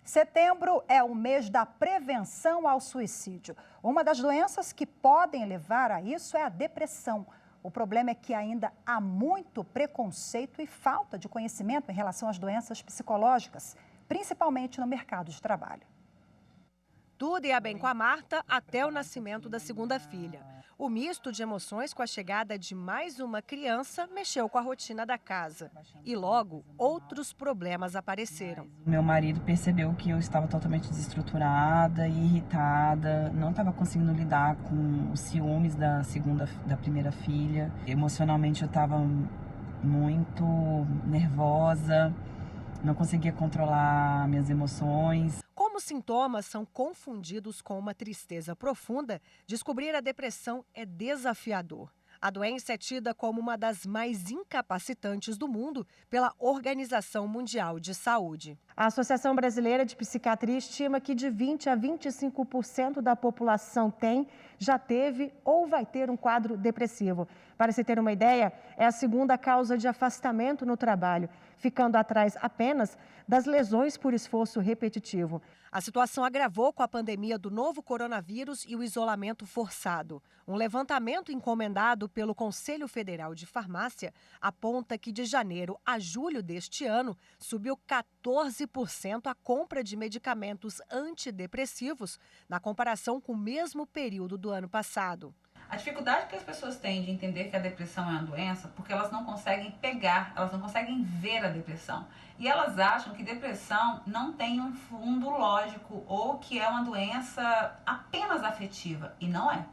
Setembro é o mês da prevenção ao suicídio. Uma das doenças que podem levar a isso é a depressão. O problema é que ainda há muito preconceito e falta de conhecimento em relação às doenças psicológicas, principalmente no mercado de trabalho. Tudo ia bem com a Marta até o nascimento da segunda filha. O misto de emoções com a chegada de mais uma criança mexeu com a rotina da casa. E logo, outros problemas apareceram. Meu marido percebeu que eu estava totalmente desestruturada e irritada, não estava conseguindo lidar com os ciúmes da primeira filha. Emocionalmente eu estava muito nervosa, não conseguia controlar minhas emoções. Como os sintomas são confundidos com uma tristeza profunda, descobrir a depressão é desafiador. A doença é tida como uma das mais incapacitantes do mundo pela Organização Mundial de Saúde. A Associação Brasileira de Psiquiatria estima que de 20% a 25% da população já teve ou vai ter um quadro depressivo. Para se ter uma ideia, é a segunda causa de afastamento no trabalho, ficando atrás apenas das lesões por esforço repetitivo. A situação agravou com a pandemia do novo coronavírus e o isolamento forçado. Um levantamento encomendado pelo Conselho Federal de Farmácia aponta que de janeiro a julho deste ano subiu 14% a compra de medicamentos antidepressivos na comparação com o mesmo período do ano passado. A dificuldade que as pessoas têm de entender que a depressão é uma doença porque elas não conseguem pegar, elas não conseguem ver a depressão. E elas acham que depressão não tem um fundo lógico ou que é uma doença apenas afetiva. E não é.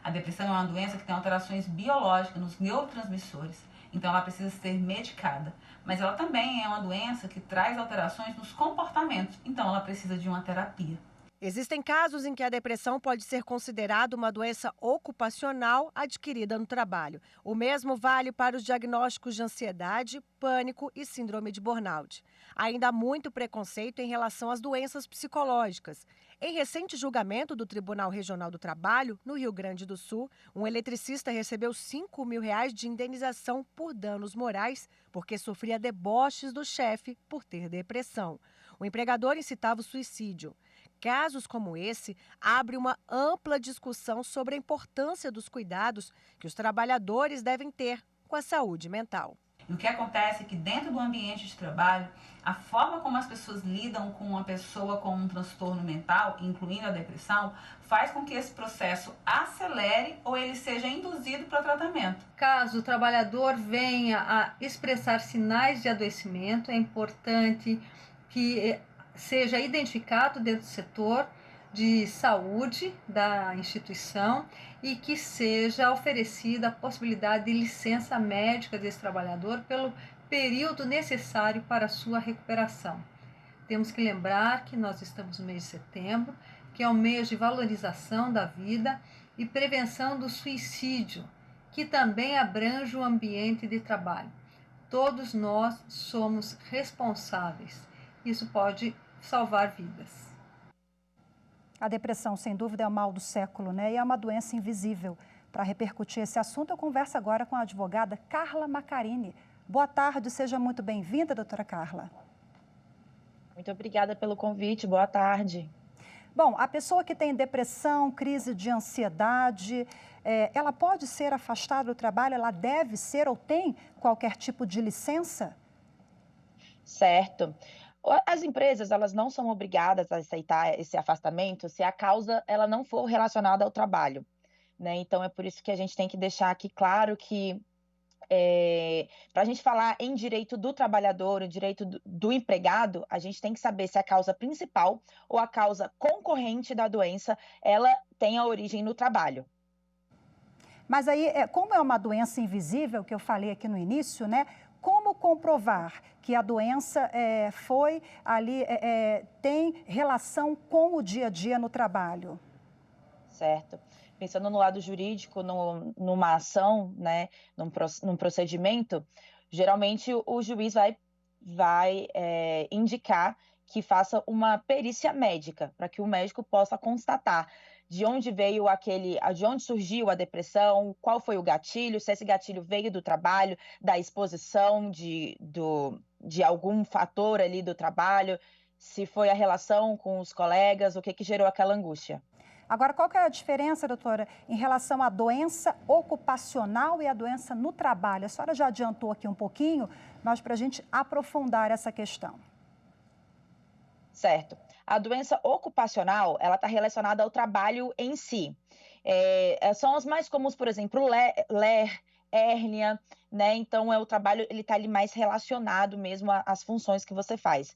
A depressão é uma doença que tem alterações biológicas nos neurotransmissores. Então ela precisa ser medicada. Mas ela também é uma doença que traz alterações nos comportamentos. Então ela precisa de uma terapia. Existem casos em que a depressão pode ser considerada uma doença ocupacional adquirida no trabalho. O mesmo vale para os diagnósticos de ansiedade, pânico e síndrome de burnout. Ainda há muito preconceito em relação às doenças psicológicas. Em recente julgamento do Tribunal Regional do Trabalho, no Rio Grande do Sul, um eletricista recebeu R$5 mil de indenização por danos morais porque sofria deboches do chefe por ter depressão. O empregador incitava o suicídio. Casos como esse abrem uma ampla discussão sobre a importância dos cuidados que os trabalhadores devem ter com a saúde mental. E o que acontece é que dentro do ambiente de trabalho, a forma como as pessoas lidam com uma pessoa com um transtorno mental, incluindo a depressão, faz com que esse processo acelere ou ele seja induzido para tratamento. Caso o trabalhador venha a expressar sinais de adoecimento, é importante que seja identificado dentro do setor de saúde da instituição e que seja oferecida a possibilidade de licença médica desse trabalhador pelo período necessário para a sua recuperação. Temos que lembrar que nós estamos no mês de setembro, que é um mês de valorização da vida e prevenção do suicídio, que também abrange o ambiente de trabalho. Todos nós somos responsáveis. Isso pode salvar vidas. A depressão, sem dúvida, é o mal do século, né? E é uma doença invisível. Para repercutir esse assunto, eu converso agora com a advogada Carla Maccarini. Boa tarde, seja muito bem-vinda, doutora Carla. Muito obrigada pelo convite, boa tarde. Bom, a pessoa que tem depressão, crise de ansiedade, ela pode ser afastada do trabalho, ela deve ser ou tem qualquer tipo de licença? Certo. As empresas, elas não são obrigadas a aceitar esse afastamento se a causa ela não for relacionada ao trabalho, né? Então, é por isso que a gente tem que deixar aqui claro que, para a gente falar em direito do trabalhador, em direito do empregado, a gente tem que saber se a causa principal ou a causa concorrente da doença, ela tem a origem no trabalho. Mas aí, como é uma doença invisível, que eu falei aqui no início, né? Como comprovar que a doença foi ali, tem relação com o dia a dia no trabalho? Certo. Pensando no lado jurídico, numa ação, né, num procedimento, geralmente o juiz vai indicar que faça uma perícia médica, para que o médico possa constatar de onde veio de onde surgiu a depressão, qual foi o gatilho, se esse gatilho veio do trabalho, da exposição de algum fator ali do trabalho, se foi a relação com os colegas, o que gerou aquela angústia. Agora, qual que é a diferença, doutora, em relação à doença ocupacional e à doença no trabalho? A senhora já adiantou aqui um pouquinho, mas para a gente aprofundar essa questão. Certo. A doença ocupacional, ela está relacionada ao trabalho em si. São as mais comuns, por exemplo, LER, hérnia, né? Então, o trabalho, ele está ali mais relacionado mesmo às funções que você faz.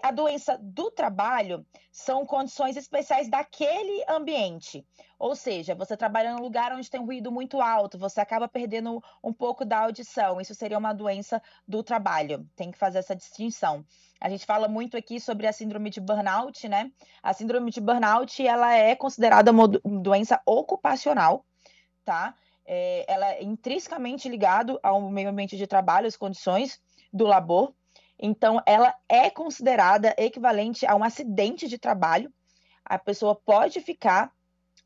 A doença do trabalho são condições especiais daquele ambiente. Ou seja, você trabalha num lugar onde tem um ruído muito alto, você acaba perdendo um pouco da audição. Isso seria uma doença do trabalho. Tem que fazer essa distinção. A gente fala muito aqui sobre a síndrome de burnout, né? A síndrome de burnout, ela é considerada uma doença ocupacional, tá? Ela é intrinsecamente ligada ao meio ambiente de trabalho, às condições do labor. Então, ela é considerada equivalente a um acidente de trabalho. A pessoa pode ficar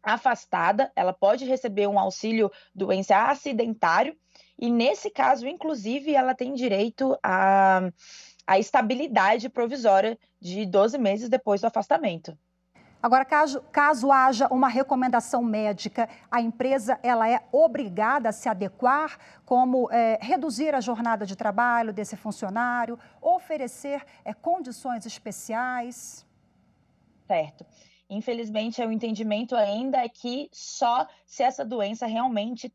afastada, ela pode receber um auxílio doença acidentário, e nesse caso, inclusive, ela tem direito à estabilidade provisória de 12 meses depois do afastamento. Agora, caso haja uma recomendação médica, a empresa ela é obrigada a se adequar, como reduzir a jornada de trabalho desse funcionário, oferecer condições especiais? Certo. Infelizmente, o entendimento ainda é que só se essa doença realmente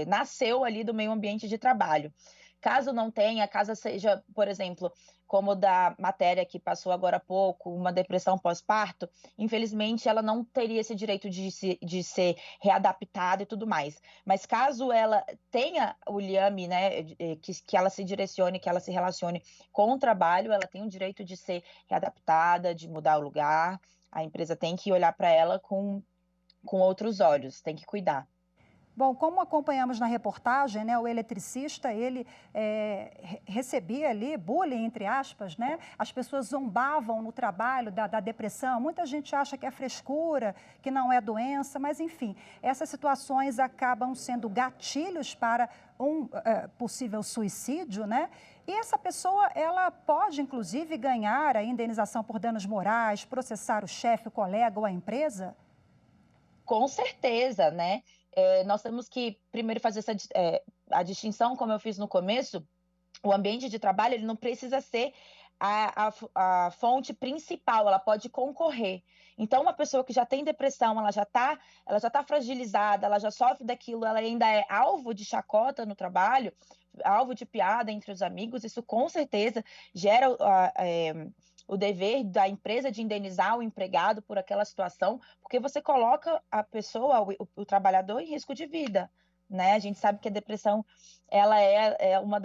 nasceu ali do meio ambiente de trabalho. Caso não tenha, caso seja, por exemplo, como da matéria que passou agora há pouco, uma depressão pós-parto, infelizmente ela não teria esse direito de ser readaptada e tudo mais. Mas caso ela tenha o liame, né, que ela se direcione, que ela se relacione com o trabalho, ela tem o direito de ser readaptada, de mudar o lugar. A empresa tem que olhar para ela com outros olhos, tem que cuidar. Bom, como acompanhamos na reportagem, né, o eletricista, ele recebia ali bullying, entre aspas, né? As pessoas zombavam no trabalho da depressão. Muita gente acha que é frescura, que não é doença, mas enfim, essas situações acabam sendo gatilhos para um possível suicídio, né? E essa pessoa, ela pode, inclusive, ganhar a indenização por danos morais, processar o chefe, o colega ou a empresa? Com certeza, né? Nós temos que primeiro fazer a distinção, como eu fiz no começo. O ambiente de trabalho ele não precisa ser a fonte principal, ela pode concorrer. Então, uma pessoa que já tem depressão, ela já tá fragilizada, ela já sofre daquilo, ela ainda é alvo de chacota no trabalho, alvo de piada entre os amigos, isso com certeza gera o dever da empresa de indenizar o empregado por aquela situação, porque você coloca a pessoa, o trabalhador, em risco de vida, né? A gente sabe que a depressão, ela é uma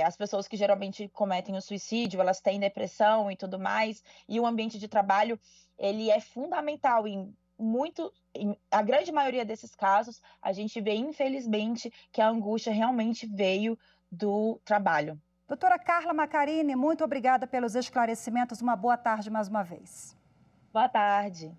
as pessoas que geralmente cometem o suicídio, elas têm depressão e tudo mais, e o ambiente de trabalho, ele é fundamental a grande maioria desses casos, a gente vê, infelizmente, que a angústia realmente veio do trabalho. Doutora Carla Maccarini, muito obrigada pelos esclarecimentos. Uma boa tarde mais uma vez. Boa tarde.